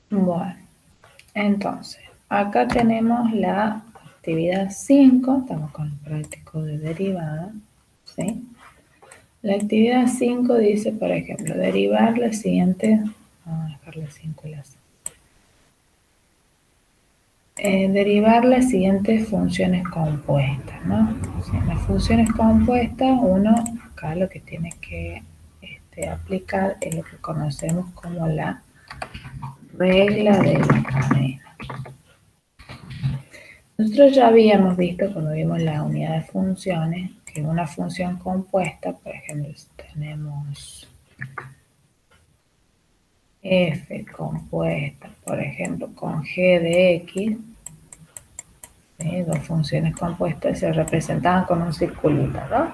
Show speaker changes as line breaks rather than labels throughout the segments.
Bueno, entonces, acá tenemos la actividad 5, estamos con el práctico de derivada, ¿sí? La actividad 5 dice, por ejemplo, derivar la siguiente, vamos a dejar la 5 y la 6. Derivar las siguientes funciones compuestas, ¿no? O sea, las funciones compuestas, uno acá lo que tiene que aplicar es lo que conocemos como la regla de la cadena. Nosotros ya habíamos visto cuando vimos la unidad de funciones que una función compuesta, por ejemplo, si tenemos f compuesta, por ejemplo, con g de x, ¿sí? Dos funciones compuestas se representaban con un circulito, ¿no?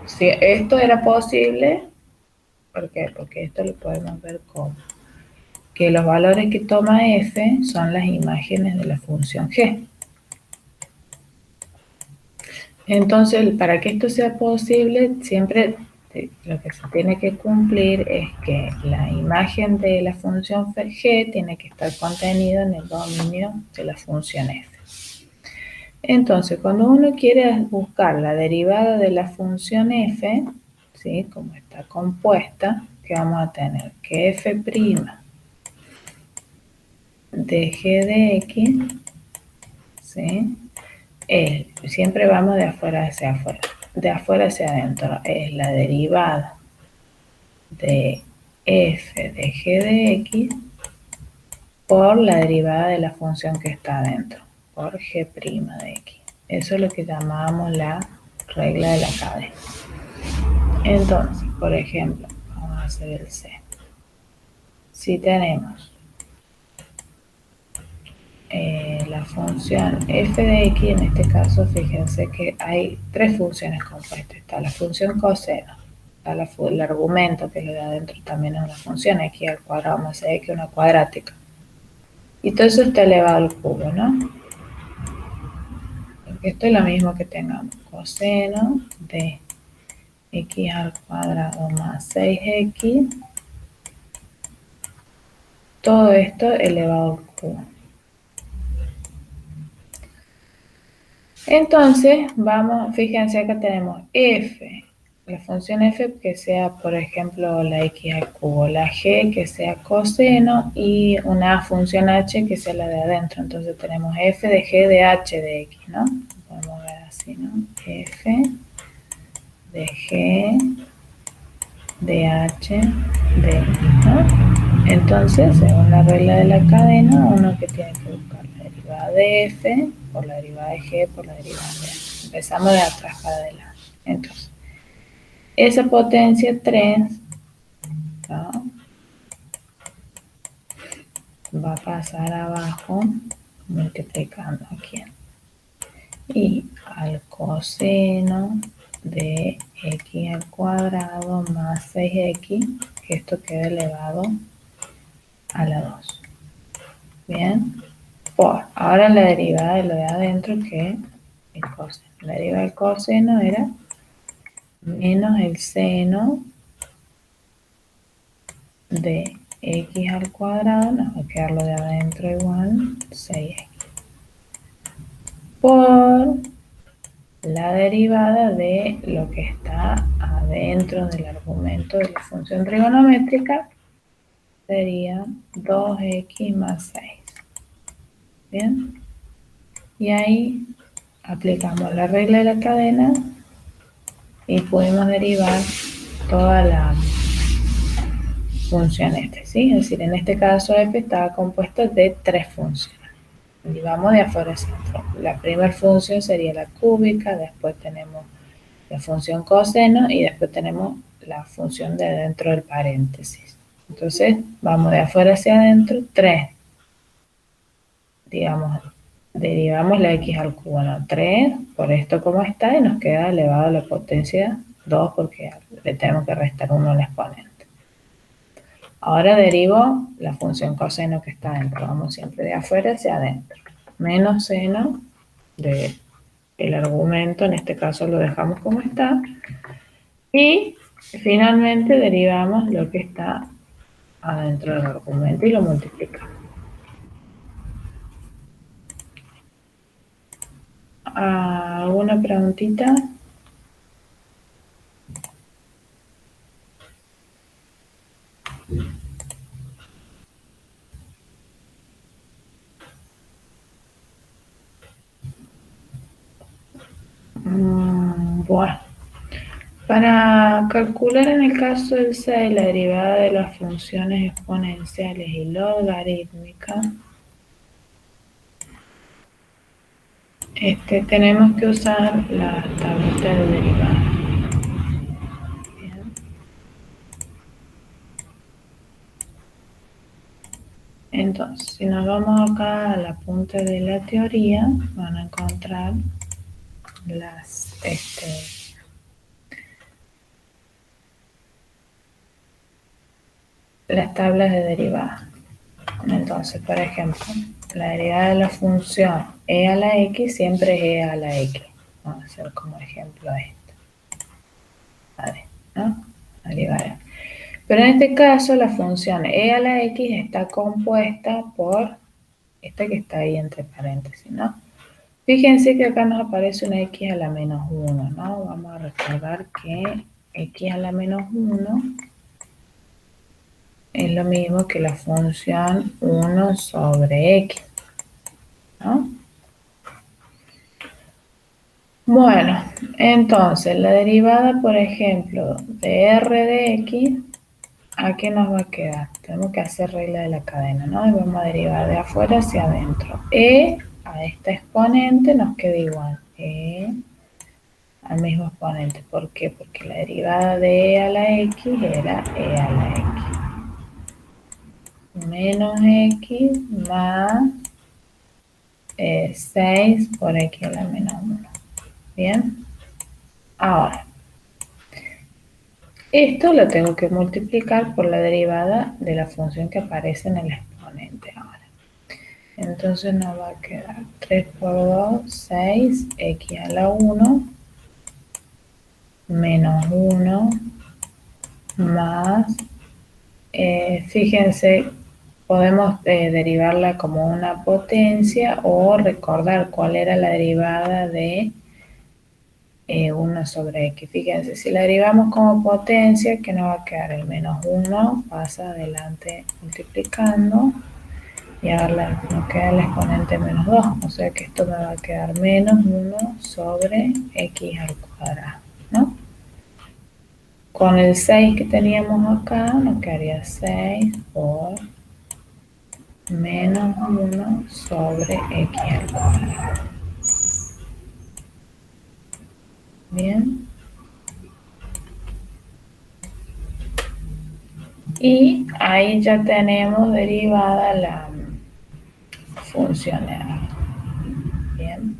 Si esto era posible, ¿por qué? Porque esto lo podemos ver como que los valores que toma f son las imágenes de la función g. Entonces, para que esto sea posible, siempre lo que se tiene que cumplir es que la imagen de la función g tiene que estar contenida en el dominio de la función f. Entonces, cuando uno quiere buscar la derivada de la función f, ¿sí? Como está compuesta, ¿qué vamos a tener? Que f' de g de x, ¿sí? Siempre vamos de afuera hacia afuera. De afuera hacia adentro es la derivada de f de g de x por la derivada de la función que está adentro, por g' de x. Eso es lo que llamamos la regla de la cadena. Entonces, por ejemplo, vamos a hacer el C. Si tenemos la función f de x, en este caso, fíjense que hay tres funciones compuestas. Está la función coseno, está el argumento, que lo de adentro también es una función, x al cuadrado más x, una cuadrática. Y todo eso está elevado al cubo, ¿no? Porque esto es lo mismo que tengamos coseno de x al cuadrado más 6x, todo esto elevado al cubo. Entonces, vamos, fíjense acá tenemos f, la función f que sea, por ejemplo, la x al cubo, la g que sea coseno y una función h que sea la de adentro. Entonces tenemos f de g de h de x, ¿no? Podemos ver así, ¿no? f de g de h de x, ¿no? Entonces, según la regla de la cadena, uno que tiene que buscar la derivada de f por la derivada de g por la derivada de h. Empezamos de atrás para adelante. Entonces, esa potencia 3, ¿no? Va a pasar abajo multiplicando aquí. Y al coseno de x al cuadrado más 6x, que esto queda elevado a la 2. Bien, por ahora la derivada de lo de adentro, que es el coseno. La derivada del coseno era menos el seno de x al cuadrado, nos va a quedar lo de adentro igual 6x, por la derivada de lo que está adentro del argumento de la función trigonométrica, sería 2x más 6. Bien, y ahí aplicamos la regla de la cadena y pudimos derivar toda la función f, ¿sí? Es decir, en este caso f estaba compuesto de tres funciones. Y vamos de afuera hacia adentro. La primera función sería la cúbica, después tenemos la función coseno y después tenemos la función de dentro del paréntesis. Entonces, vamos de afuera hacia adentro, 3. Digamos, derivamos la x al cubo, ¿no? 3 por esto como está y nos queda elevado a la potencia 2 porque le tenemos que restar 1 al exponente. Ahora derivo la función coseno que está dentro. Vamos siempre de afuera hacia adentro. Menos seno del argumento, en este caso lo dejamos como está. Y finalmente derivamos lo que está adentro del argumento y lo multiplicamos. ¿Alguna preguntita? Bueno, para calcular en el caso del 6 la derivada de las funciones exponenciales y logarítmicas, tenemos que usar la tablita de derivadas. Bien. Entonces, si nos vamos acá a la punta de la teoría, van a encontrar las tablas de derivadas. Entonces, por ejemplo, la derivada de la función e a la x siempre es e a la x. Vamos a hacer como ejemplo esto. Vale, ¿no? Derivada. Pero en este caso, la función e a la x está compuesta por esta que está ahí entre paréntesis, ¿no? Fíjense que acá nos aparece una x a la menos 1, ¿no? Vamos a recordar que x a la menos 1 es lo mismo que la función 1 sobre x, ¿no? Bueno, entonces la derivada, por ejemplo, de r de x, ¿a qué nos va a quedar? Tenemos que hacer regla de la cadena, ¿no? Y vamos a derivar de afuera hacia adentro. E a esta exponente nos queda igual. E al mismo exponente. ¿Por qué? Porque la derivada de e a la x era e a la x. Menos x más 6 por x a la menos 1. ¿Bien? Ahora, esto lo tengo que multiplicar por la derivada de la función que aparece en el exponente ahora. Entonces nos va a quedar 3 por 2, 6, x a la 1, menos 1, más, fíjense, podemos derivarla como una potencia o recordar cuál era la derivada de 1 sobre x. Fíjense, si la derivamos como potencia, ¿qué nos va a quedar? El menos 1 pasa adelante multiplicando y ahora nos queda el exponente menos 2. O sea que esto me va a quedar menos 1 sobre x al cuadrado, ¿no? Con el 6 que teníamos acá, nos quedaría 6 por menos 1 sobre x al cuadrado. Bien. Y ahí ya tenemos derivada la función R. Bien.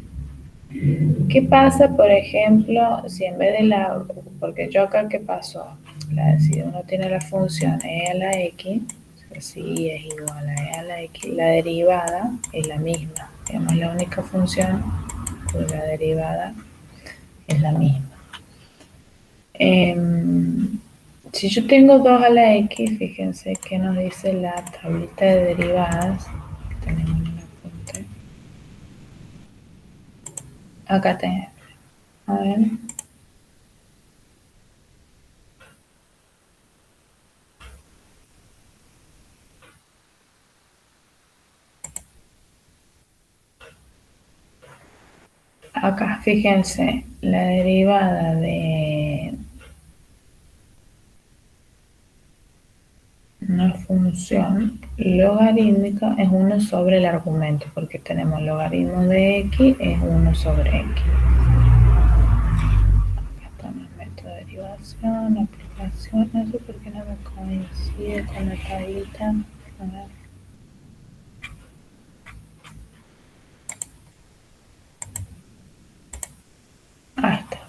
¿Qué pasa, por ejemplo, si en vez de la... Porque yo acá, ¿qué pasó? Si uno tiene la función e a la x, si es igual a e a la x, la derivada es la misma. Digamos, la única función cuya derivada es la misma. Si yo tengo 2 a la x, fíjense que nos dice la tablita de derivadas que tenemos en el apunte. Acá tenemos. A ver. Acá, fíjense, la derivada de una función logarítmica es 1 sobre el argumento, porque tenemos logaritmo de x es 1 sobre x. Acá están los métodos de derivación, aplicación, eso porque no me coincide con la tablita. A ver. Ahí está.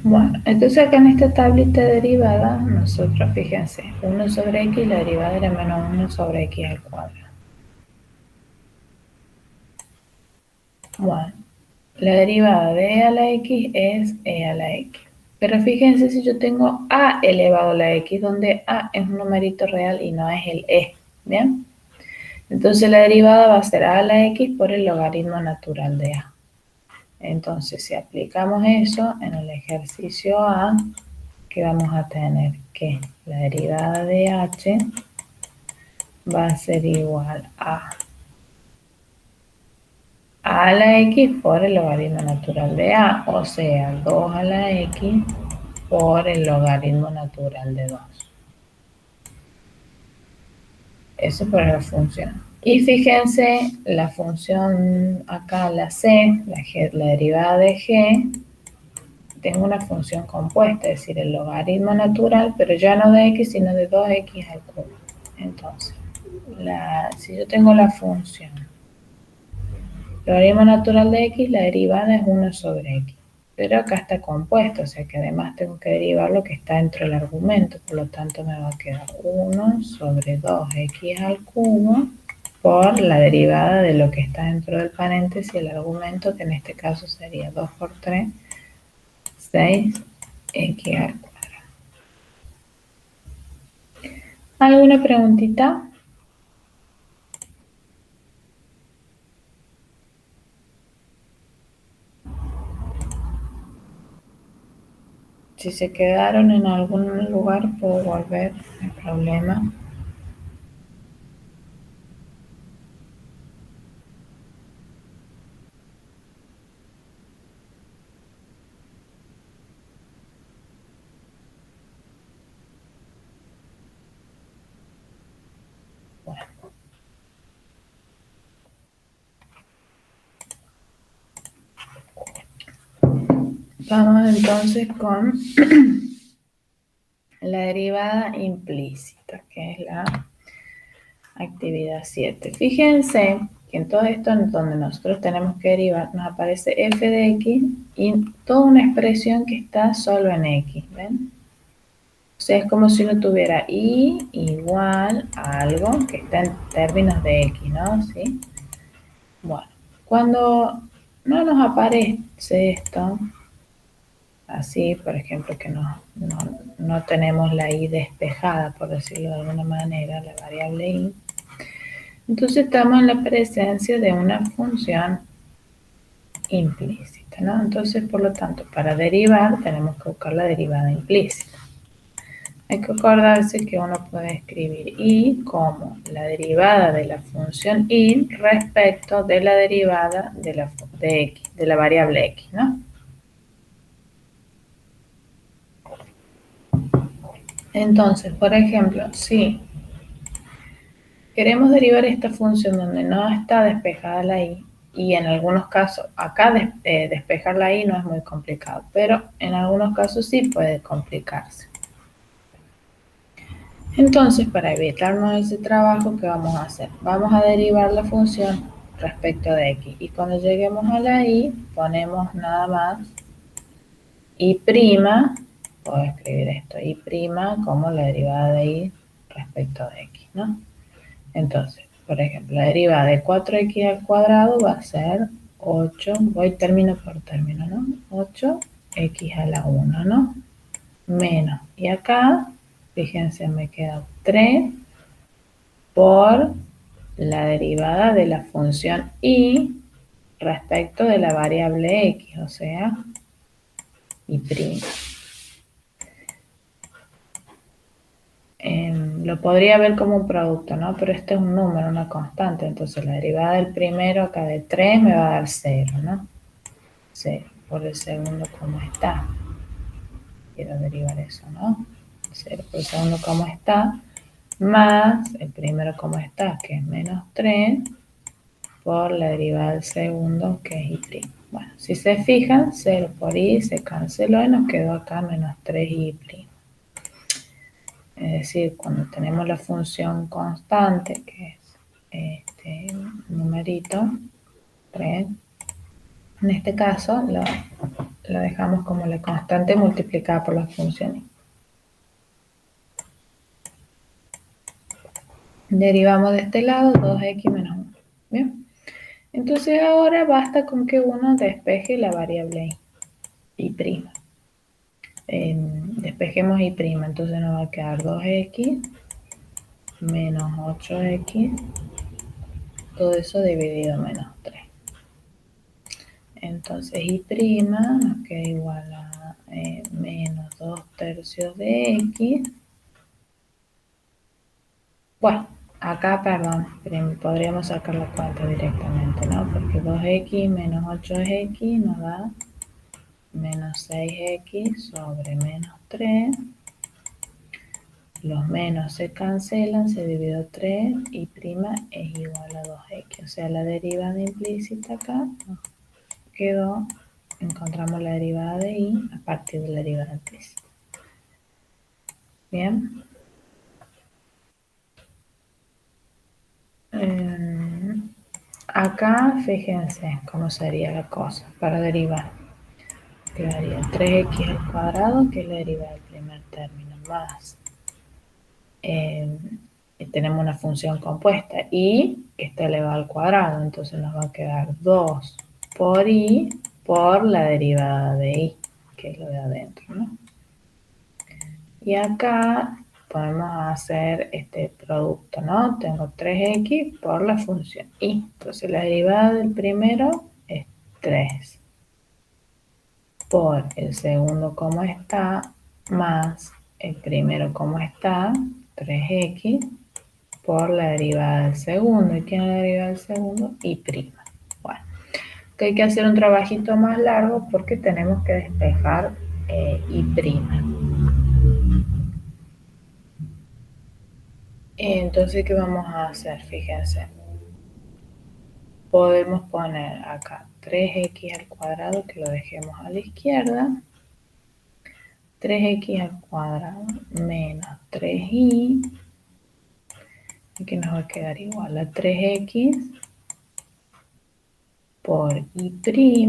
Bueno, entonces acá en esta tablita derivada, nosotros, fíjense, 1 sobre x, la derivada era menos 1 sobre x al cuadrado. Bueno, la derivada de e a la x es e a la x. Pero fíjense si yo tengo a elevado a la x, donde a es un numerito real y no es el e, ¿bien? Entonces la derivada va a ser a la x por el logaritmo natural de a. Entonces, si aplicamos eso en el ejercicio A, que vamos a tener que la derivada de h va a ser igual a la x por el logaritmo natural de a, o sea, 2 a la x por el logaritmo natural de 2. Eso para la función. Y fíjense, la función acá, la c, la derivada de g, tengo una función compuesta, es decir, el logaritmo natural, pero ya no de x, sino de 2x al cubo. Entonces, si yo tengo la función logaritmo natural de x, la derivada es 1 sobre x. Pero acá está compuesto, o sea que además tengo que derivar lo que está dentro del argumento, por lo tanto me va a quedar 1 sobre 2x al cubo por la derivada de lo que está dentro del paréntesis, el argumento, que en este caso sería 2 por 3, 6x al cuadrado. ¿Alguna preguntita? Si se quedaron en algún lugar, puedo volver, no hay problema. Bueno. Vamos entonces con la derivada implícita, que es la actividad 7. Fíjense que en todo esto, en donde nosotros tenemos que derivar, nos aparece f de x y toda una expresión que está solo en x, ¿ven? O sea, es como si uno tuviera y igual a algo que está en términos de x, ¿no? ¿Sí? Bueno, cuando no nos aparece esto, así, por ejemplo, que no tenemos la y despejada, por decirlo de alguna manera, la variable y, entonces estamos en la presencia de una función implícita, ¿no? Entonces, por lo tanto, para derivar tenemos que buscar la derivada implícita. Hay que acordarse que uno puede escribir y como la derivada de la función y respecto de la derivada de x, de la variable x, ¿no? Entonces, por ejemplo, si queremos derivar esta función donde no está despejada la y, y en algunos casos, acá despejar la y no es muy complicado, pero en algunos casos sí puede complicarse. Entonces, para evitarnos ese trabajo, ¿qué vamos a hacer? Vamos a derivar la función respecto de x, y cuando lleguemos a la y, ponemos nada más y', puedo escribir esto, y' como la derivada de y respecto de x, ¿no? Entonces, por ejemplo, la derivada de 4x al cuadrado va a ser 8, voy término por término, ¿no? 8x a la 1, ¿no? Menos, y acá, fíjense, me queda 3 por la derivada de la función y respecto de la variable x, o sea, y'. Lo podría ver como un producto, ¿no? Pero este es un número, una constante. Entonces la derivada del primero acá de 3 me va a dar 0, ¿no? 0 por el segundo como está. Quiero derivar eso, ¿no? 0 por el segundo como está, más el primero como está, que es menos 3, por la derivada del segundo, que es y'. Bueno, si se fijan, 0 por y se canceló y nos quedó acá menos 3y'. Es decir, cuando tenemos la función constante, que es este numerito 3, en este caso lo dejamos como la constante multiplicada por la función y. Derivamos de este lado 2x menos 1. Bien. Entonces ahora basta con que uno despeje la variable y'. Despejemos y', entonces nos va a quedar 2x menos 8x, todo eso dividido menos 3. Entonces y' nos queda igual a menos 2/3 de x. Bueno, acá, perdón, podríamos sacar la cuenta directamente, ¿no? Porque 2x menos 8x nos da menos 6x sobre menos 3. Los menos se cancelan, se dividió 3 y' es igual a 2x. O sea, la derivada implícita acá nos quedó, encontramos la derivada de y a partir de la derivada implícita. Bien. Acá fíjense cómo sería la cosa para derivar. Quedaría 3x al cuadrado, que es la derivada del primer término, más tenemos una función compuesta y que está elevada al cuadrado, entonces nos va a quedar 2 por y por la derivada de y, que es lo de adentro, ¿no? Y acá podemos hacer este producto, ¿no? Tengo 3x por la función y. Entonces la derivada del primero es 3 por el segundo como está, más el primero como está, 3x, por la derivada del segundo. ¿Y quién es la derivada del segundo? Y'. Bueno, que hay que hacer un trabajito más largo porque tenemos que despejar y'. Entonces, ¿qué vamos a hacer? Fíjense. Podemos poner acá 3x al cuadrado, que lo dejemos a la izquierda. 3x al cuadrado menos 3y, que nos va a quedar igual a 3x por y',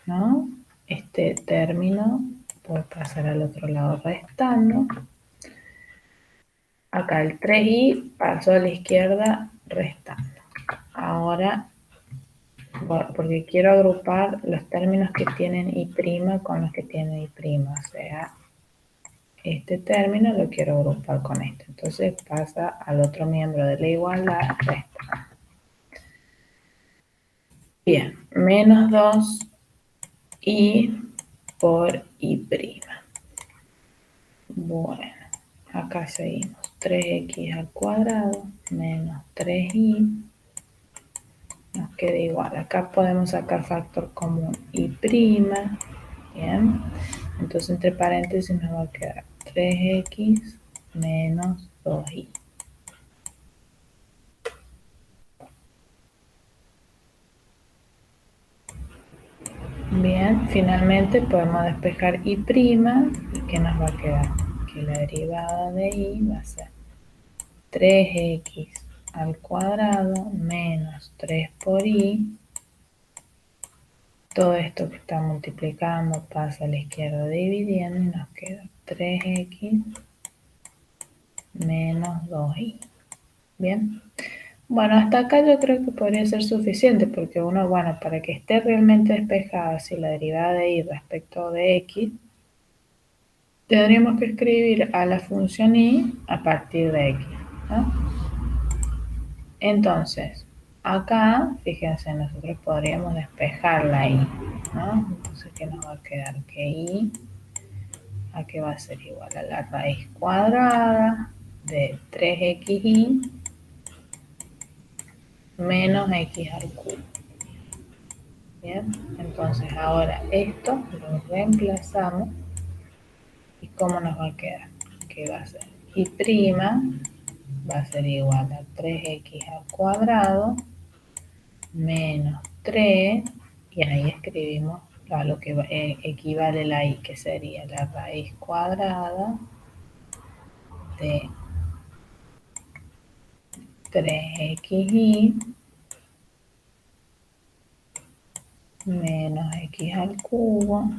¿no? Este término puede pasar al otro lado restando. Acá el 3y pasó a la izquierda restando. Ahora, porque quiero agrupar los términos que tienen y' con los que tienen y', o sea, este término lo quiero agrupar con este. Entonces pasa al otro miembro de la igualdad restando. Bien, menos 2y por y'. Bueno, acá seguimos. 3x al cuadrado menos 3y nos queda igual. Acá podemos sacar factor común y'. Bien, entonces entre paréntesis nos va a quedar 3x menos 2y. Bien, finalmente podemos despejar y', y ¿qué nos va a quedar? Que la derivada de y va a ser 3x al cuadrado menos 3 por y. Todo esto que está multiplicando pasa a la izquierda dividiendo y nos queda 3x menos 2y. Bien. Bueno, hasta acá yo creo que podría ser suficiente porque uno, bueno, para que esté realmente despejada si la derivada de y respecto de x, tendríamos que escribir a la función y a partir de x, ¿no? Entonces, acá, fíjense, nosotros podríamos despejar la y, ¿no? Entonces, ¿qué nos va a quedar? Que y, ¿a qué va a ser igual? A la raíz cuadrada de 3xy menos x al cubo. Bien, entonces ahora esto lo reemplazamos y ¿cómo nos va a quedar? Que va a ser y' va a ser igual a 3x al cuadrado menos 3 y ahí escribimos a lo que equivale la y, que sería la raíz cuadrada de 3xy menos x al cubo,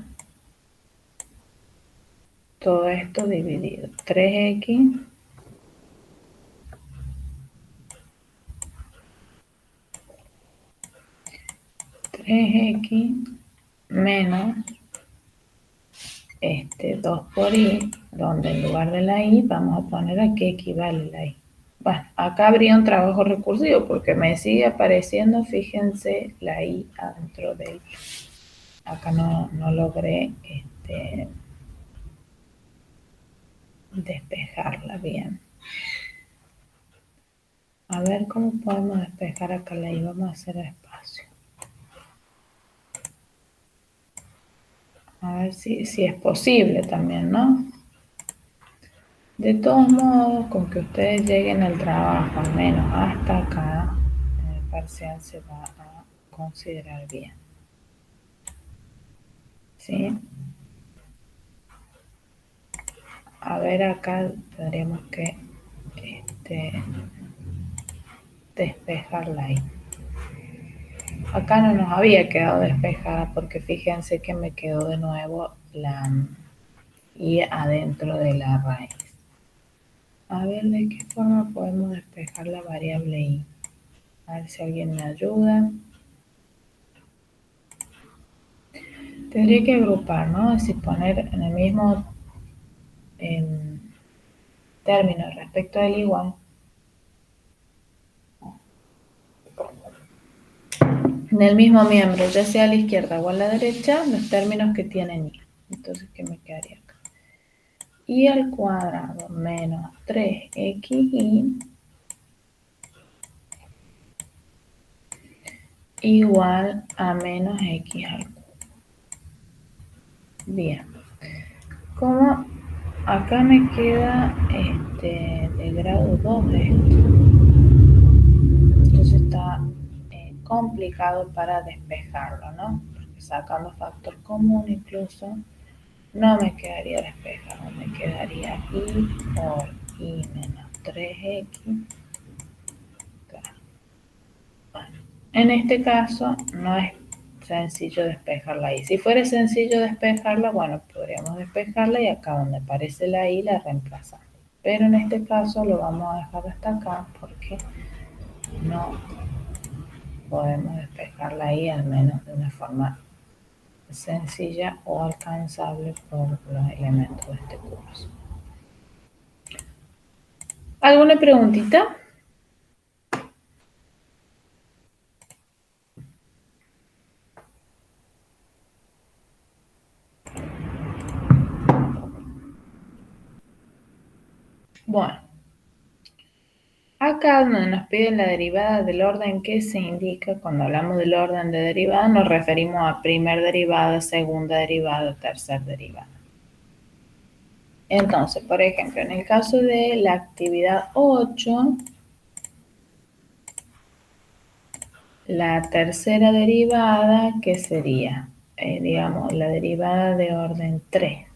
todo esto dividido 3x menos 2 por y, donde en lugar de la y vamos a poner a qué equivale la y. Bueno, acá habría un trabajo recursivo porque me sigue apareciendo, fíjense, la y adentro del acá no logré despejarla bien. A ver cómo podemos despejar acá la I. Vamos a hacer espacio. A ver si es posible también, ¿no? De todos modos, con que ustedes lleguen al trabajo, al menos hasta acá, en el parcial se va a considerar bien. ¿Sí? A ver, acá tendríamos que despejarla ahí. Acá no nos había quedado despejada porque fíjense que me quedó de nuevo la I adentro de la raíz. A ver de qué forma podemos despejar la variable I. A ver si alguien me ayuda. Tendría que agrupar, ¿no? Es decir, poner en el mismo término respecto del igual. En el mismo miembro, ya sea a la izquierda o a la derecha, los términos que tienen I. Entonces, ¿qué me quedaría acá? I al cuadrado menos 3xi igual a menos x al cubo. Bien. Como acá me queda de grado 2 esto. Entonces está complicado para despejarlo, ¿no? Porque sacando factor común incluso no me quedaría despejado, me quedaría I por I menos 3x. Claro. Bueno, en este caso no es sencillo despejarla I. Si fuera sencillo despejarla, bueno, podríamos despejarla y acá donde aparece la I la reemplazamos. Pero en este caso lo vamos a dejar hasta acá porque no podemos despejarla ahí al menos de una forma sencilla o alcanzable por los elementos de este curso. ¿Alguna preguntita? Bueno, acá donde nos piden la derivada del orden que se indica, cuando hablamos del orden de derivada nos referimos a primer derivada, segunda derivada, tercer derivada. Entonces, por ejemplo, en el caso de la actividad 8, la tercera derivada, ¿qué sería? Digamos, la derivada de orden 3,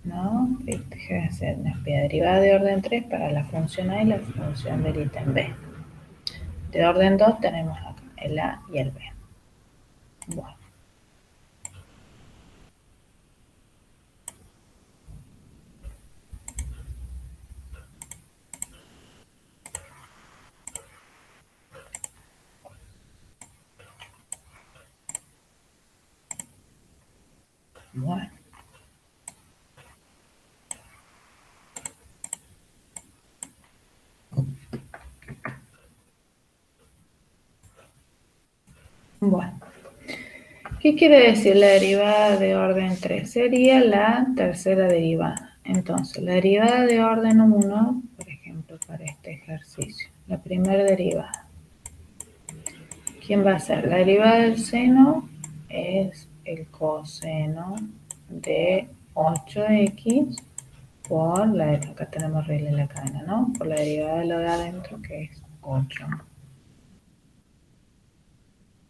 ¿no? Fíjense, nos pide derivada de orden 3 para la función A y la función del ítem B. De orden 2 tenemos acá el A y el B. Bueno. Bueno. Bueno. ¿Qué quiere decir la derivada de orden 3? Sería la tercera derivada. Entonces, la derivada de orden 1, por ejemplo, para este ejercicio, la primera derivada. ¿Quién va a ser? La derivada del seno es el coseno de 8x por la, acá tenemos regla en la cadena, ¿no? Por la derivada de lo de adentro, que es 8.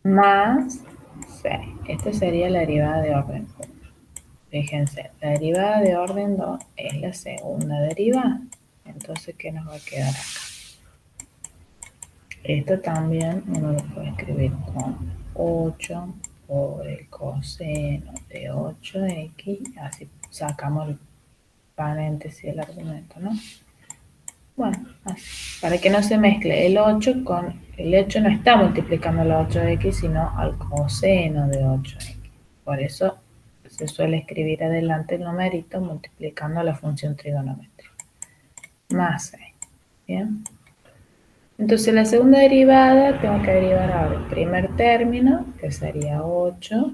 Más 6. Esta sería la derivada de orden 1. Fíjense, la derivada de orden 2 es la segunda derivada. Entonces, ¿qué nos va a quedar acá? Esto también uno lo puede escribir con 8 por el coseno de 8x. Así sacamos el paréntesis del argumento, ¿no? Bueno, así, para que no se mezcle el 8 con... El 8 no está multiplicando la 8x, sino al coseno de 8x. Por eso se suele escribir adelante el numerito multiplicando la función trigonométrica. Más 6. ¿Bien? Entonces la segunda derivada tengo que derivar ahora el primer término, que sería 8,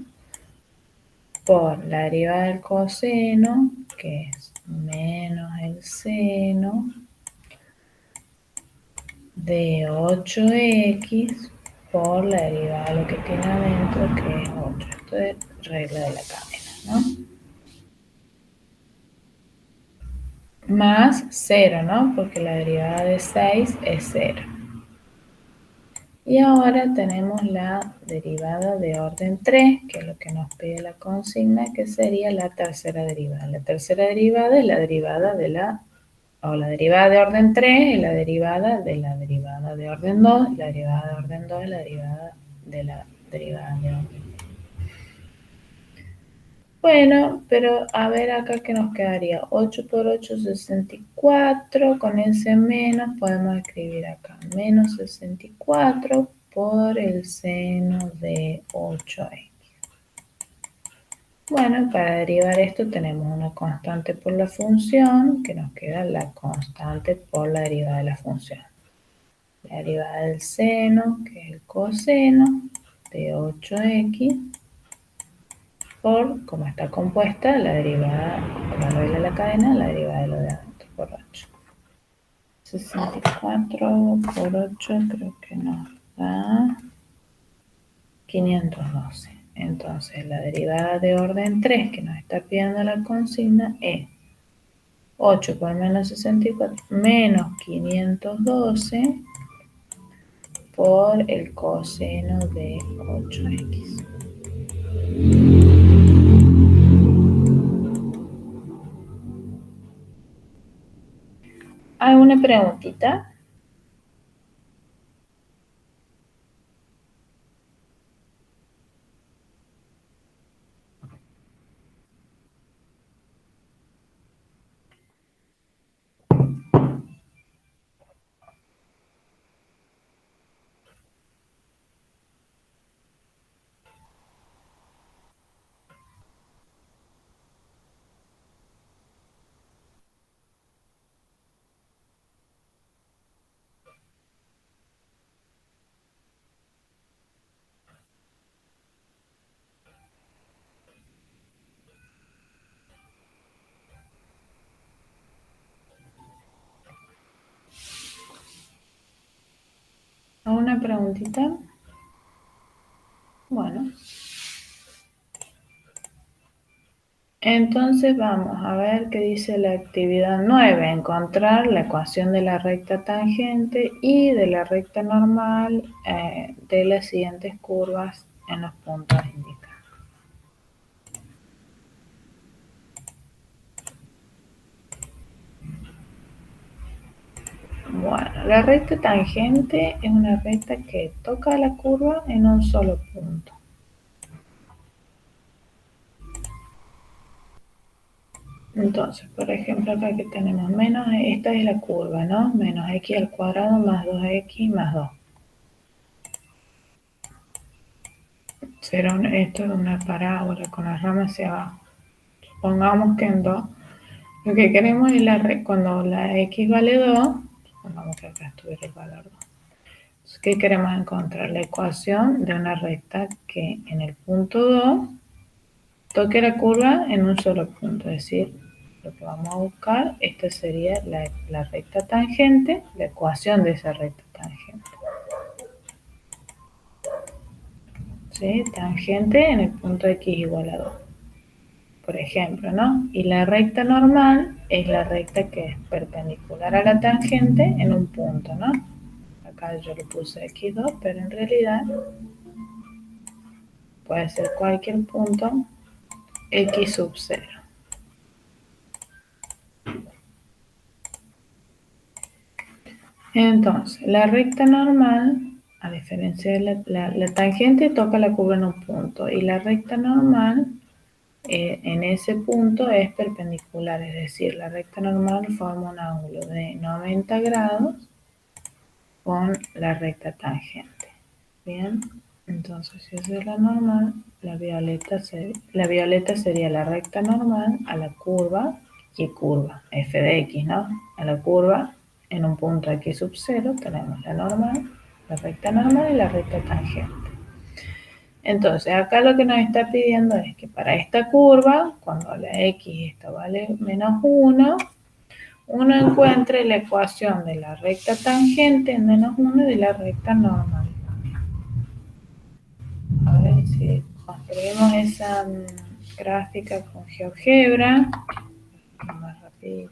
por la derivada del coseno, que es menos el seno de 8x por la derivada de lo que tiene adentro, que es 8. Esto es regla de la cadena, ¿no? Más 0, ¿no? Porque la derivada de 6 es 0. Y ahora tenemos la derivada de orden 3, que es lo que nos pide la consigna, que sería la tercera derivada. La tercera derivada es la derivada de la derivada de orden 3 es la derivada de orden 2, y la derivada de orden 2 es la derivada de la derivada de orden. Bueno, pero a ver acá que nos quedaría 8 por 8, 64, con ese menos podemos escribir acá menos 64 por el seno de 8x. Bueno, para derivar esto tenemos una constante por la función, que nos queda la constante por la derivada de la función. La derivada del seno, que es el coseno de 8x, por, como está compuesta, la derivada, la regla de la cadena, la derivada de lo de adentro por 8. 64 por 8 creo que nos da 512. Entonces la derivada de orden 3 que nos está pidiendo la consigna es 8 por menos 64 menos 512 por el coseno de 8x. ¿Alguna preguntita? ¿Alguna preguntita? Bueno. Entonces vamos a ver qué dice la actividad 9, encontrar la ecuación de la recta tangente y de la recta normal de las siguientes curvas en los puntos indicados. Bueno, la recta tangente es una recta que toca la curva en un solo punto. Entonces, por ejemplo, acá que tenemos menos, esta es la curva, ¿no? Menos x al cuadrado más 2x más 2. Esto es una parábola con las ramas hacia abajo. Supongamos que en 2. Lo que queremos es cuando la x vale 2, supongamos que acá estuviera el valor 2. Entonces, ¿qué queremos encontrar? La ecuación de una recta que en el punto 2 toque la curva en un solo punto. Es decir, lo que vamos a buscar, esta sería la recta tangente, la ecuación de esa recta tangente. ¿Sí? Tangente en el punto x igual a 2. Por ejemplo, ¿no? Y la recta normal es la recta que es perpendicular a la tangente en un punto, ¿no? Acá yo le puse x2, pero en realidad puede ser cualquier punto x sub 0. Entonces, la recta normal, a diferencia de la tangente, toca la curva en un punto y la recta normal en ese punto es perpendicular, es decir, la recta normal forma un ángulo de 90 grados con la recta tangente. Bien, entonces si esa es la normal, la violeta sería la recta normal a la curva, y curva, f de x, ¿no? A la curva en un punto x sub 0 tenemos la normal, la recta normal y la recta tangente. Entonces acá lo que nos está pidiendo es que para esta curva, cuando la x esta vale menos 1, uno encuentre la ecuación de la recta tangente en menos 1 y de la recta normal. A ver si construimos esa gráfica con GeoGebra. Más rapidito.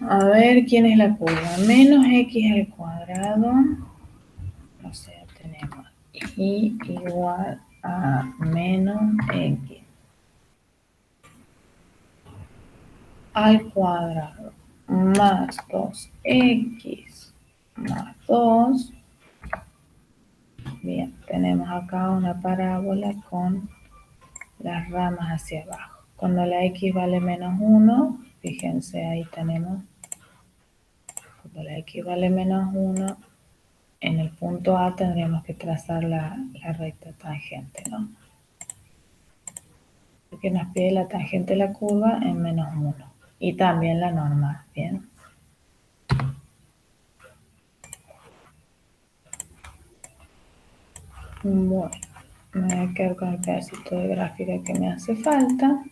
A ver, ¿quién es la curva? Menos x al cuadrado. O sea, tenemos y igual a menos x al cuadrado más 2x más 2. Bien, tenemos acá una parábola con las ramas hacia abajo. Cuando la x vale menos 1, fíjense, ahí tenemos, cuando la x vale menos 1, en el punto A tendríamos que trazar la recta tangente, ¿no? Porque nos pide la tangente de la curva en menos 1. Y también la normal, ¿bien? Bueno, me voy a quedar con el pedacito de gráfica que me hace falta.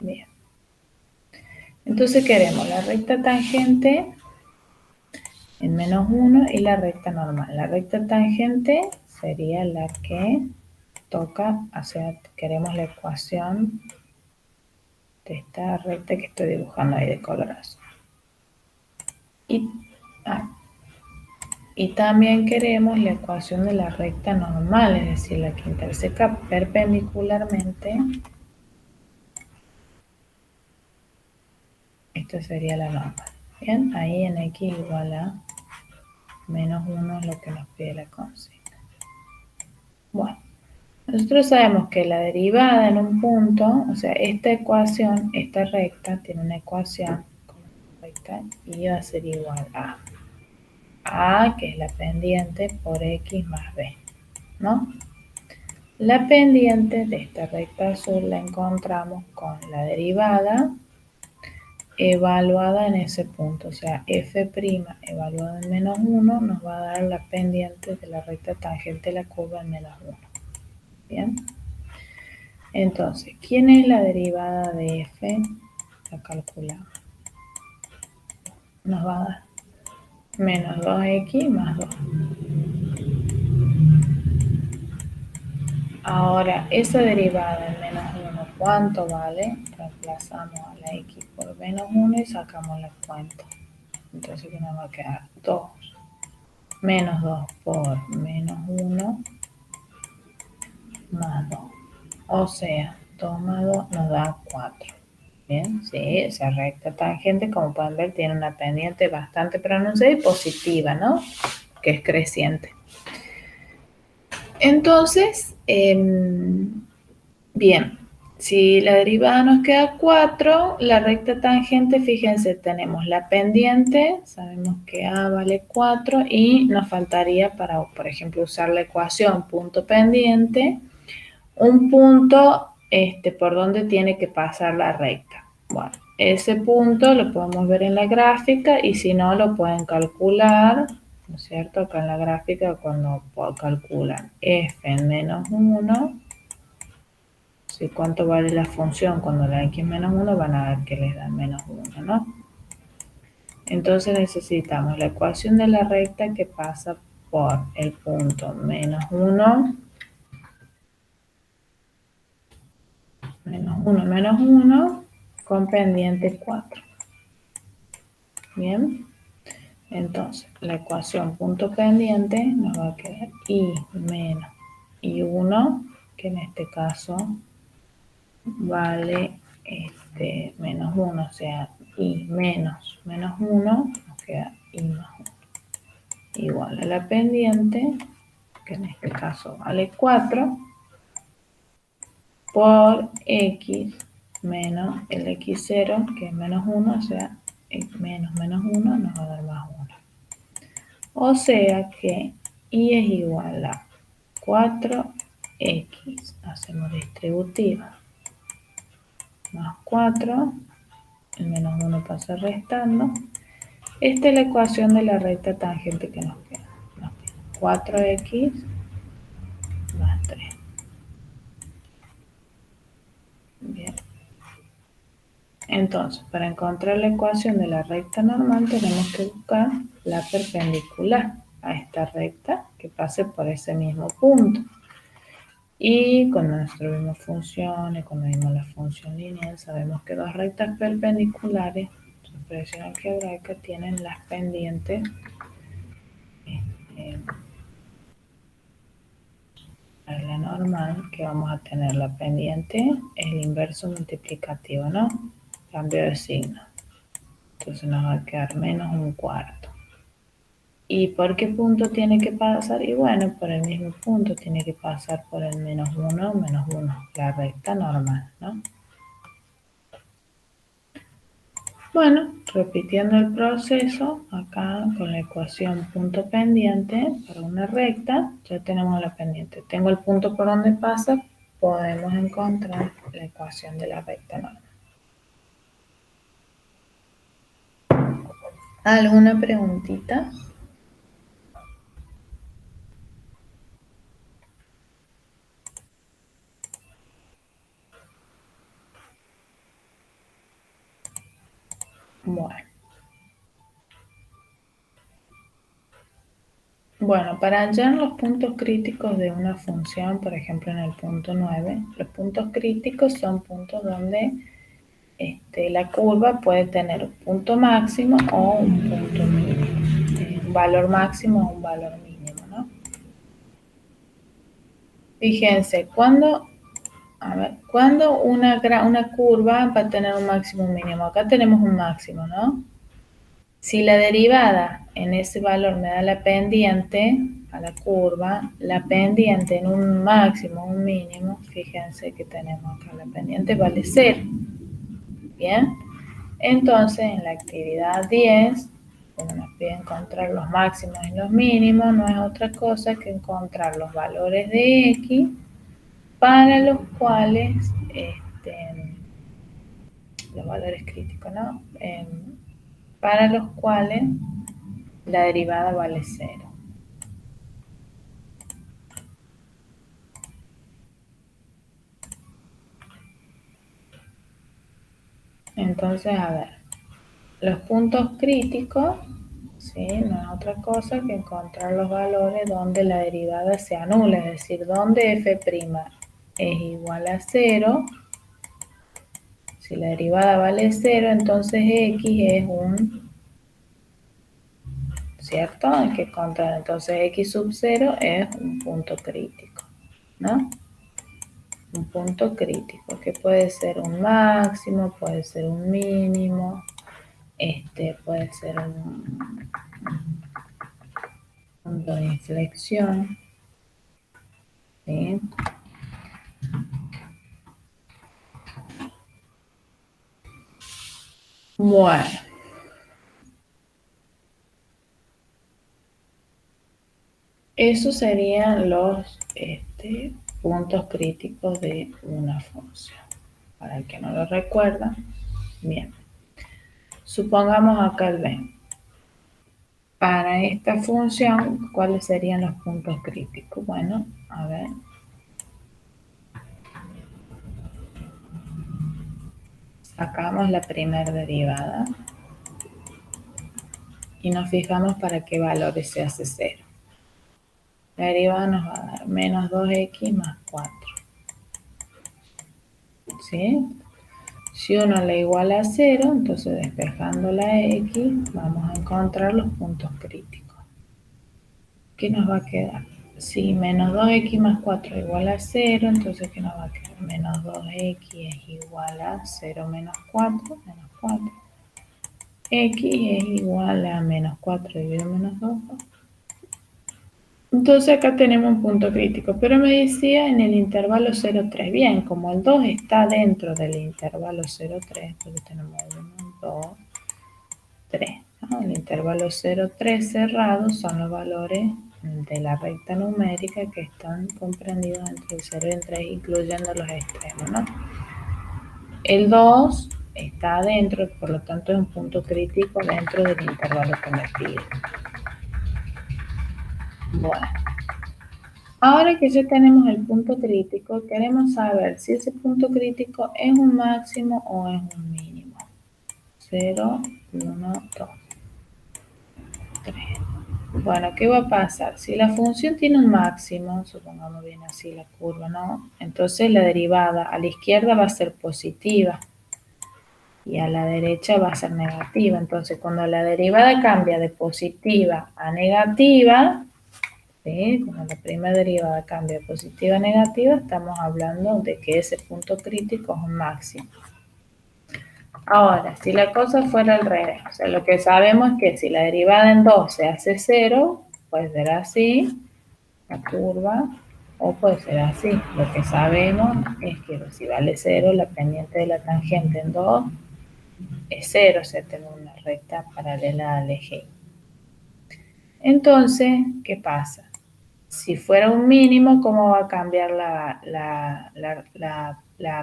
Bien. Entonces queremos la recta tangente en menos 1 y la recta normal. La recta tangente sería la que toca, o sea, queremos la ecuación de esta recta que estoy dibujando ahí de color azul. Y también queremos la ecuación de la recta normal, es decir, la que interseca perpendicularmente. Esto sería la normal. Bien, ahí en x igual a menos 1 es lo que nos pide la consigna. Bueno, nosotros sabemos que la derivada en un punto, o sea, esta ecuación, esta recta, tiene una ecuación con recta y va a ser igual a, que es la pendiente, por x más b, ¿no? La pendiente de esta recta azul la encontramos con la derivada evaluada en ese punto, o sea, f' evaluada en menos 1 nos va a dar la pendiente de la recta tangente de la curva en menos 1. Bien. Entonces, ¿quién es la derivada de f? La calculamos. Nos va a dar menos 2x más 2. Ahora, esa derivada en menos 1, ¿cuánto vale? Reemplazamos a la x por menos 1 y sacamos la cuenta. Entonces, ¿qué nos va a quedar? 2. Menos 2 por menos 1 más 2. O sea, 2 más 2 nos da 4. Bien, sí, esa recta tangente, como pueden ver, tiene una pendiente bastante pronunciada y positiva, ¿no? Que es creciente. Entonces, bien, si la derivada nos queda 4, la recta tangente, fíjense, tenemos la pendiente, sabemos que A vale 4 y nos faltaría para, por ejemplo, usar la ecuación punto pendiente, un punto por donde tiene que pasar la recta. Bueno, ese punto lo podemos ver en la gráfica y si no lo pueden calcular, ¿no es cierto? Acá en la gráfica cuando calculan f en menos 1, ¿sí? ¿Cuánto vale la función cuando la x menos 1? Van a ver que les da menos 1, ¿no? Entonces necesitamos la ecuación de la recta que pasa por el punto menos 1, menos 1, con pendiente 4. Bien, entonces la ecuación punto pendiente nos va a quedar y menos y1, que en este caso vale menos 1, o sea, y menos 1 nos queda y más 1. Igual a la pendiente, que en este caso vale 4, por x menos el x0, que es menos 1, o sea, menos 1 nos va a dar más 1. O sea que y es igual a 4x, hacemos distributiva, más 4, el menos 1 pasa restando. Esta es la ecuación de la recta tangente que nos queda. 4x más 3. Bien. Entonces, para encontrar la ecuación de la recta normal tenemos que buscar la perpendicular a esta recta que pase por ese mismo punto. Y cuando nosotros vimos funciones, cuando vimos la función lineal, sabemos que dos rectas perpendiculares, su expresión algebraica, tienen las pendientes a la normal, que vamos a tener la pendiente, es el inverso multiplicativo, ¿no? Cambio de signo. Entonces nos va a quedar menos un cuarto. ¿Y por qué punto tiene que pasar? Y bueno, por el mismo punto tiene que pasar por el menos 1, la recta normal, ¿no? Bueno, repitiendo el proceso, acá con la ecuación punto pendiente para una recta, ya tenemos la pendiente. Tengo el punto por donde pasa, podemos encontrar la ecuación de la recta normal. ¿Alguna preguntita? Bueno, para hallar los puntos críticos de una función, por ejemplo en el punto 9, los puntos críticos son puntos donde la curva puede tener un punto máximo o un punto mínimo, un valor máximo o un valor mínimo, ¿no? Fíjense, cuando una curva va a tener un máximo o un mínimo, acá tenemos un máximo, ¿no? Si la derivada en ese valor me da la pendiente a la curva, la pendiente en un máximo o un mínimo, fíjense que tenemos acá la pendiente vale 0. Bien, entonces en la actividad 10, como nos pide encontrar los máximos y los mínimos, no es otra cosa que encontrar los valores de x para los cuales, los valores críticos, ¿no? Para los cuales la derivada vale 0. Entonces, a ver, los puntos críticos, ¿sí? No es otra cosa que encontrar los valores donde la derivada se anula, es decir, donde f' es igual a 0. Si la derivada vale 0, entonces x es un, ¿cierto? Hay que encontrar, entonces x sub 0 es un punto crítico, ¿no? Un punto crítico, que puede ser un máximo, puede ser un mínimo, puede ser un punto de inflexión, ¿sí? Bueno, esos serían los puntos críticos de una función. Para el que no lo recuerda, bien. Supongamos acá el b. Para esta función, ¿cuáles serían los puntos críticos? Bueno, a ver. Sacamos la primera derivada y nos fijamos para qué valores se hace 0. La derivada nos va a dar menos 2x más 4. ¿Sí? Si uno le iguala a 0, entonces despejando la x, vamos a encontrar los puntos críticos. ¿Qué nos va a quedar? Si menos 2x más 4 igual a 0, entonces ¿qué nos va a quedar? Menos 2x es igual a 0 menos 4, menos 4. X es igual a menos 4 dividido menos 2. Entonces acá tenemos un punto crítico, pero me decía en el intervalo 0,3. Bien, como el 2 está dentro del intervalo 0,3, porque tenemos 1, 2, 3. ¿No? El intervalo 0,3 cerrado son los valores de la recta numérica que están comprendidos entre el 0 y el 3, incluyendo los extremos, ¿no? El 2 está adentro, por lo tanto es un punto crítico dentro del intervalo que me pide. Bueno, ahora que ya tenemos el punto crítico, queremos saber si ese punto crítico es un máximo o es un mínimo. 0, 1, 2, 3. Bueno, ¿qué va a pasar? Si la función tiene un máximo, supongamos bien así la curva, ¿no? Entonces la derivada a la izquierda va a ser positiva y a la derecha va a ser negativa. Entonces, cuando la derivada cambia de positiva a negativa, ¿sí? Cuando la primera derivada cambia de positiva a negativa, estamos hablando de que ese punto crítico es un máximo. Ahora, si la cosa fuera al revés, o sea, lo que sabemos es que si la derivada en 2 se hace 0, puede ser así, la curva, o puede ser así. Lo que sabemos es que si vale 0, la pendiente de la tangente en 2 es 0, o sea, tenemos una recta paralela al eje. Entonces, ¿qué pasa? Si fuera un mínimo, ¿cómo va a cambiar la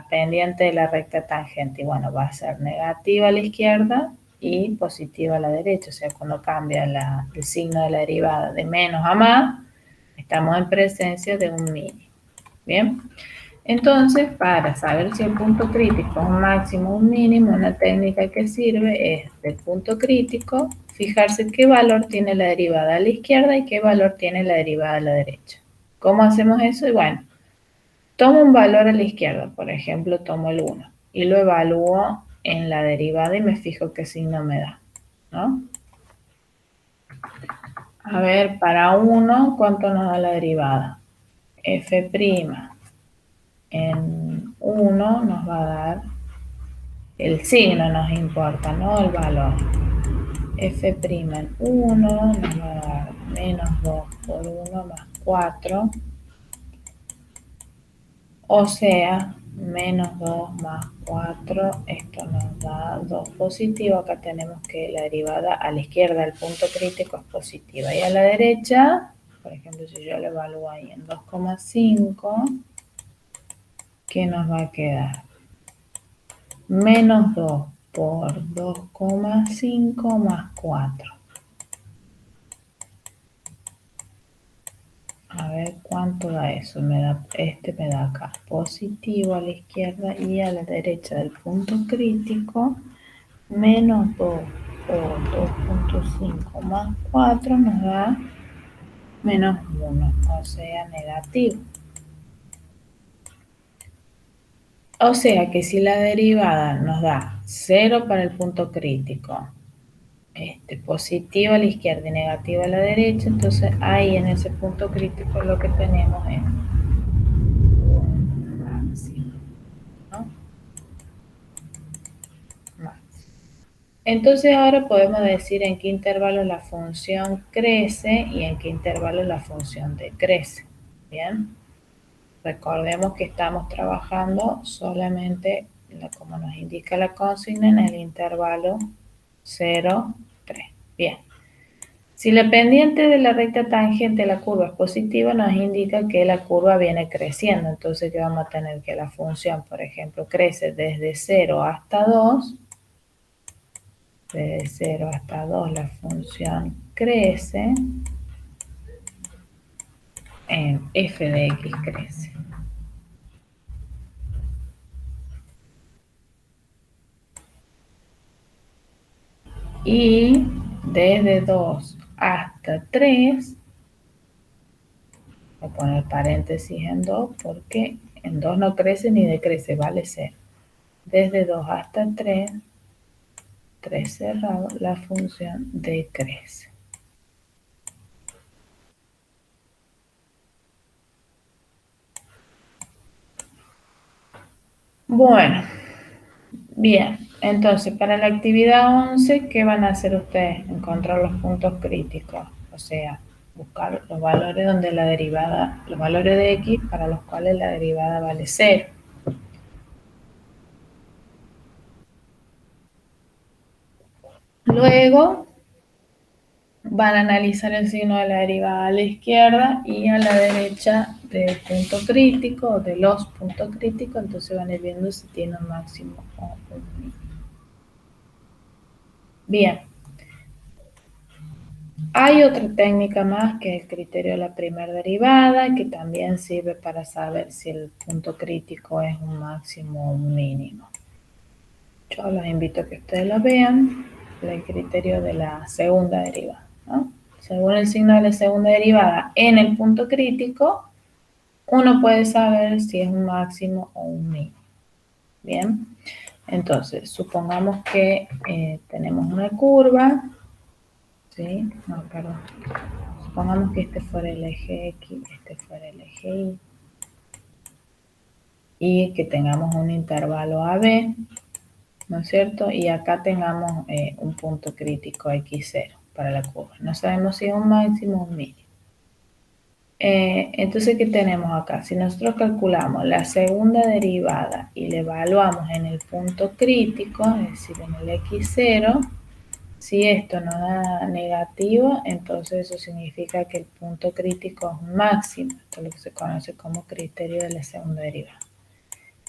pendiente de la recta tangente? Y bueno, va a ser negativa a la izquierda y positiva a la derecha. O sea, cuando cambia el signo de la derivada de menos a más, estamos en presencia de un mínimo. Bien. Entonces, para saber si el punto crítico es un máximo o un mínimo, una técnica que sirve es del punto crítico, fijarse qué valor tiene la derivada a la izquierda y qué valor tiene la derivada a la derecha. ¿Cómo hacemos eso? Y bueno, tomo un valor a la izquierda, por ejemplo, tomo el 1 y lo evalúo en la derivada y me fijo qué signo me da, ¿no? A ver, para 1, ¿cuánto nos da la derivada? F' en 1 nos va a dar el signo, nos importa, no el valor. F' en 1 nos va a dar menos 2 por 1 más 4, o sea, menos 2 más 4, esto nos da 2 positivo. Acá tenemos que la derivada a la izquierda del punto crítico es positiva y a la derecha, por ejemplo, si yo lo evalúo ahí en 2,5, ¿qué nos va a quedar? Menos 2 por 2,5 más 4. A ver cuánto da eso. Me da acá positivo a la izquierda y a la derecha del punto crítico. Menos 2 por 2,5 más 4 nos da menos 1, o sea, negativo. O sea que si la derivada nos da 0 para el punto crítico, positivo a la izquierda y negativo a la derecha, entonces ahí en ese punto crítico lo que tenemos es un máximo, ¿no? Máximo. Entonces ahora podemos decir en qué intervalo la función crece y en qué intervalo la función decrece. Bien, recordemos que estamos trabajando solamente, como nos indica la consigna, en el intervalo 0, 3. Bien. Si la pendiente de la recta tangente de la curva es positiva, nos indica que la curva viene creciendo. Entonces, ¿qué vamos a tener? Que la función, por ejemplo, crece desde 0 hasta 2. Desde 0 hasta 2 la función crece. F de x crece. Y desde 2 hasta 3, voy a poner paréntesis en 2 porque en 2 no crece ni decrece, vale 0. Desde 2 hasta 3 cerrado, la función decrece. Bueno, bien, entonces para la actividad 11, ¿qué van a hacer ustedes? Encontrar los puntos críticos, o sea, buscar los valores donde la derivada, los valores de x para los cuales la derivada vale 0. Luego van a analizar el signo de la derivada a la izquierda y a la derecha del punto crítico, de los puntos críticos, entonces van a ir viendo si tiene un máximo o un mínimo. Bien, hay otra técnica más que es el criterio de la primera derivada, que también sirve para saber si el punto crítico es un máximo o un mínimo. Yo los invito a que ustedes lo vean, el criterio de la segunda derivada, ¿no? Según el signo de la segunda derivada en el punto crítico, uno puede saber si es un máximo o un mínimo. Bien, entonces supongamos que tenemos una curva, ¿sí? No, perdón. Supongamos que este fuera el eje X, este fuera el eje Y, y que tengamos un intervalo AB, ¿no es cierto? Y acá tengamos un punto crítico X0 para la curva. No sabemos si es un máximo o un mínimo. Entonces, ¿qué tenemos acá? Si nosotros calculamos la segunda derivada y la evaluamos en el punto crítico, es decir, en el X0, si esto nos da negativo, entonces eso significa que el punto crítico es un máximo. Esto es lo que se conoce como criterio de la segunda derivada.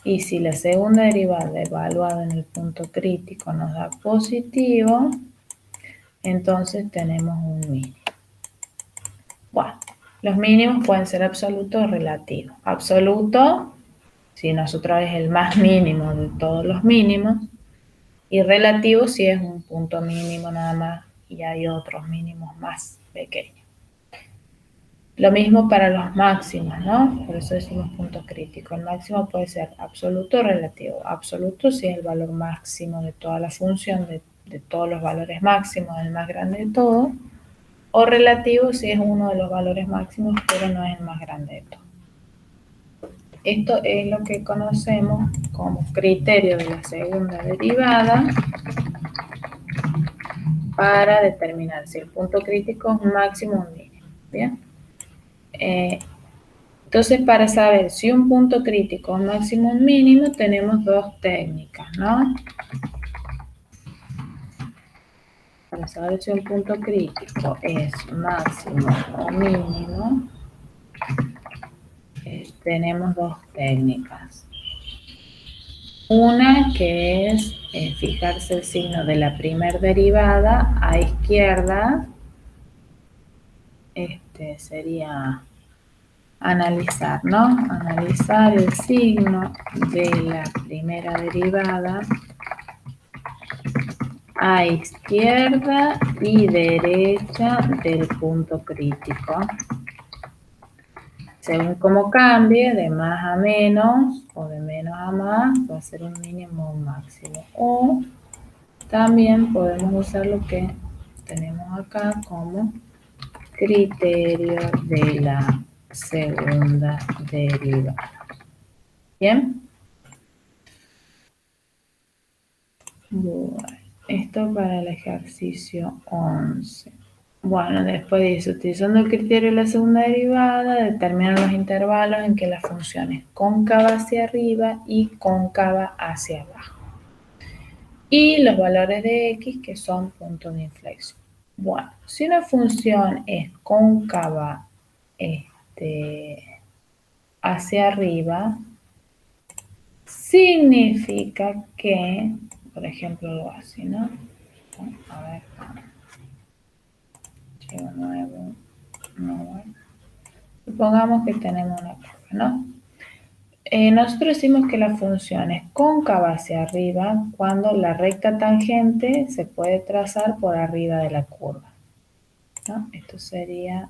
Y si la segunda derivada evaluada en el punto crítico nos da positivo, entonces tenemos un mínimo. Bueno, los mínimos pueden ser absolutos o relativos. Absoluto, si nosotros es el más mínimo de todos los mínimos, y relativo si es un punto mínimo nada más y hay otros mínimos más pequeños. Lo mismo para los máximos, ¿no? Por eso decimos punto crítico. El máximo puede ser absoluto o relativo. Absoluto si es el valor máximo de toda la función, de todos los valores máximos, el más grande de todo. O relativo si es uno de los valores máximos, pero no es el más grande de todos. Esto es lo que conocemos como criterio de la segunda derivada para determinar si el punto crítico es un máximo o un mínimo. ¿Bien? Entonces, para saber si un punto crítico es máximo o mínimo, tenemos dos técnicas, ¿no? Para saber si un punto crítico es máximo o mínimo, tenemos dos técnicas. Una que es fijarse el signo de la primera derivada a izquierda, sería analizar, ¿no? Analizar el signo de la primera derivada a izquierda y derecha del punto crítico. Según cómo cambie, de más a menos o de menos a más, va a ser un mínimo o un máximo. O también podemos usar lo que tenemos acá como criterio de la segunda derivada. ¿Bien? Bueno, esto para el ejercicio 11. Bueno, después dice, utilizando el criterio de la segunda derivada, determinan los intervalos en que la función es cóncava hacia arriba y cóncava hacia abajo. Y los valores de x que son puntos de inflexión. Bueno, si una función es cóncava hacia arriba, significa que, por ejemplo, algo así, ¿no? A ver, archivo nuevo, no. Supongamos que tenemos una curva, ¿no? Nosotros decimos que la función es cóncava hacia arriba cuando la recta tangente se puede trazar por arriba de la curva, ¿no? Esto sería,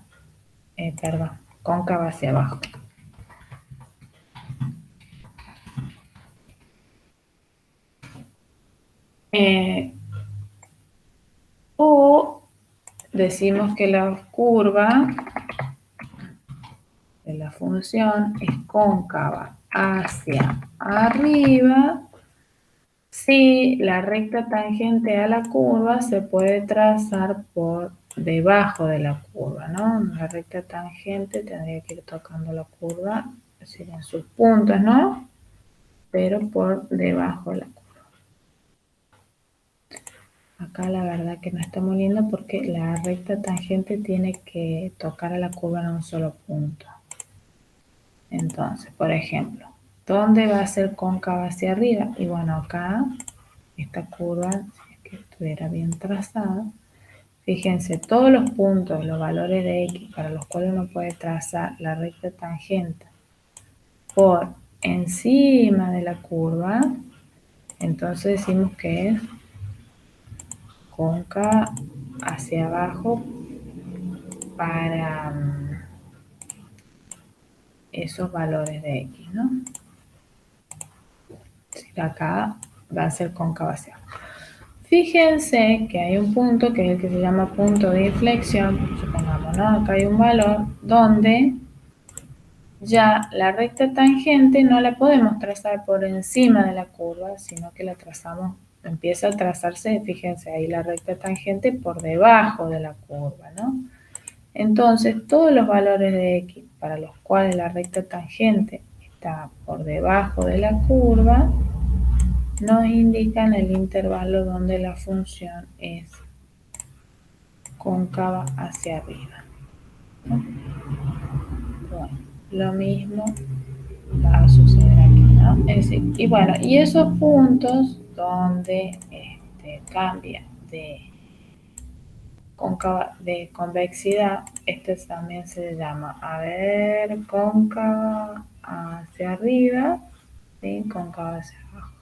perdón, cóncava hacia abajo. O decimos que la curva de la función es cóncava hacia arriba si la recta tangente a la curva se puede trazar por debajo de la curva, ¿no? La recta tangente tendría que ir tocando la curva, serían sus puntos, ¿no? Pero por debajo de la curva. Acá la verdad que no está muy lindo porque la recta tangente tiene que tocar a la curva en un solo punto. Entonces, por ejemplo, ¿dónde va a ser cóncava hacia arriba? Y bueno, acá, esta curva, si es que estuviera bien trazada, fíjense, todos los puntos, los valores de X para los cuales uno puede trazar la recta tangente por encima de la curva, entonces decimos que es cóncava hacia abajo para esos valores de X, ¿no? Acá va a ser cóncava hacia abajo. Fíjense que hay un punto que es el que se llama punto de inflexión, supongamos, ¿no? Acá hay un valor donde ya la recta tangente no la podemos trazar por encima de la curva, sino que la trazamos, empieza a trazarse, fíjense ahí la recta tangente por debajo de la curva, ¿no? Entonces, todos los valores de X para los cuales la recta tangente está por debajo de la curva, nos indican el intervalo donde la función es cóncava hacia arriba. Bueno, lo mismo va a suceder aquí, ¿no? Es decir, y bueno, y esos puntos donde cambia de convexidad, este también se llama, a ver, cóncava hacia arriba, ¿sí? Cóncava hacia abajo.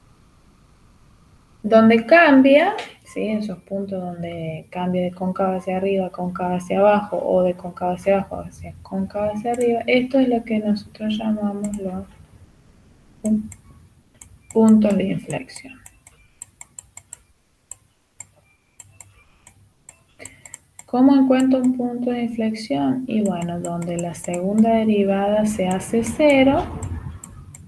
Donde cambia, ¿sí? Esos puntos donde cambia de cóncava hacia arriba, cóncava hacia abajo, o de cóncava hacia abajo hacia cóncava hacia arriba, esto es lo que nosotros llamamos los puntos de inflexión. ¿Cómo encuentro un punto de inflexión? Y bueno, donde la segunda derivada se hace cero,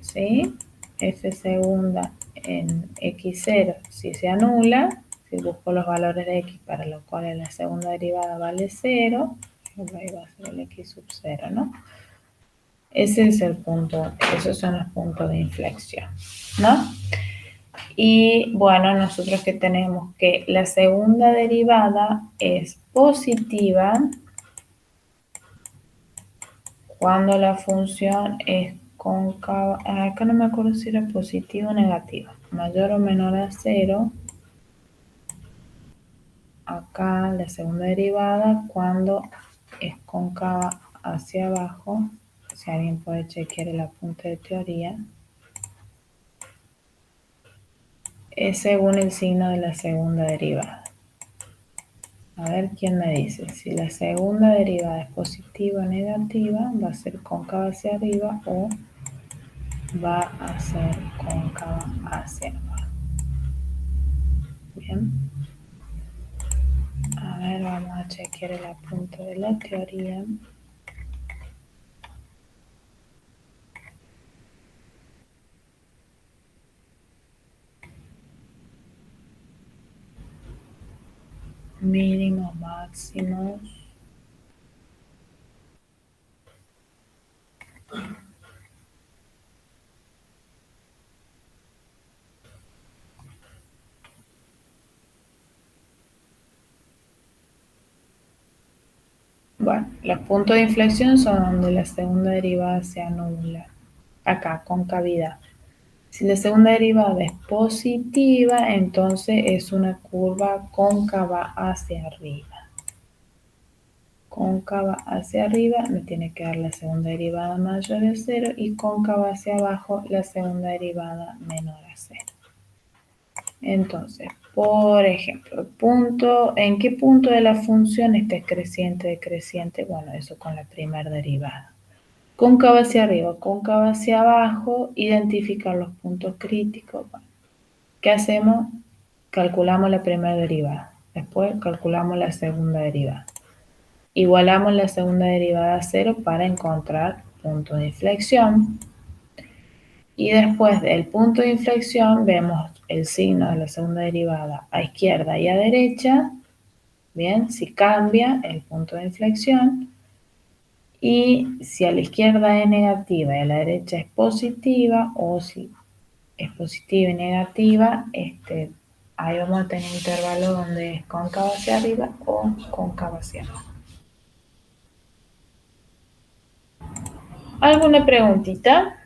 ¿sí? F segunda en x0 si se anula, si busco los valores de x para los cuales la segunda derivada vale 0, ahí va a ser el x sub 0, ¿no? Ese es el punto, esos son los puntos de inflexión, ¿no? Y bueno, nosotros que tenemos que la segunda derivada es positiva cuando la función es cóncava, acá no me acuerdo si era positiva o negativa, mayor o menor a 0, acá la segunda derivada cuando es cóncava hacia abajo, si alguien puede chequear el apunte de teoría, es según el signo de la segunda derivada. A ver quién me dice, si la segunda derivada es positiva o negativa, va a ser cóncava hacia arriba o va a ser cóncava hacia abajo. Bien. A ver, vamos a chequear el apunte de la teoría. Mínimos, máximos. Bueno, los puntos de inflexión son donde la segunda derivada se anula. Acá, concavidad. Si la segunda derivada es positiva, entonces es una curva cóncava hacia arriba. Cóncava hacia arriba me tiene que dar la segunda derivada mayor a 0 y cóncava hacia abajo la segunda derivada menor a 0. Entonces, por ejemplo, ¿en qué punto de la función está creciente decreciente? Bueno, eso con la primera derivada. Cóncava hacia arriba, cóncava hacia abajo, identificar los puntos críticos. Bueno, ¿qué hacemos? Calculamos la primera derivada. Después calculamos la segunda derivada. Igualamos la segunda derivada a 0 para encontrar punto de inflexión. Y después del punto de inflexión vemos el signo de la segunda derivada a izquierda y a derecha Bien, si cambia el punto de inflexión y si a la izquierda es negativa y a la derecha es positiva, o si es positiva y negativa, ahí vamos a tener un intervalo donde es cóncavo hacia arriba o cóncavo hacia abajo. ¿Alguna preguntita?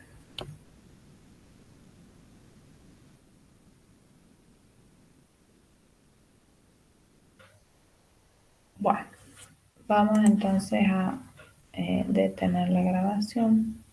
Bueno, vamos entonces a detener la grabación.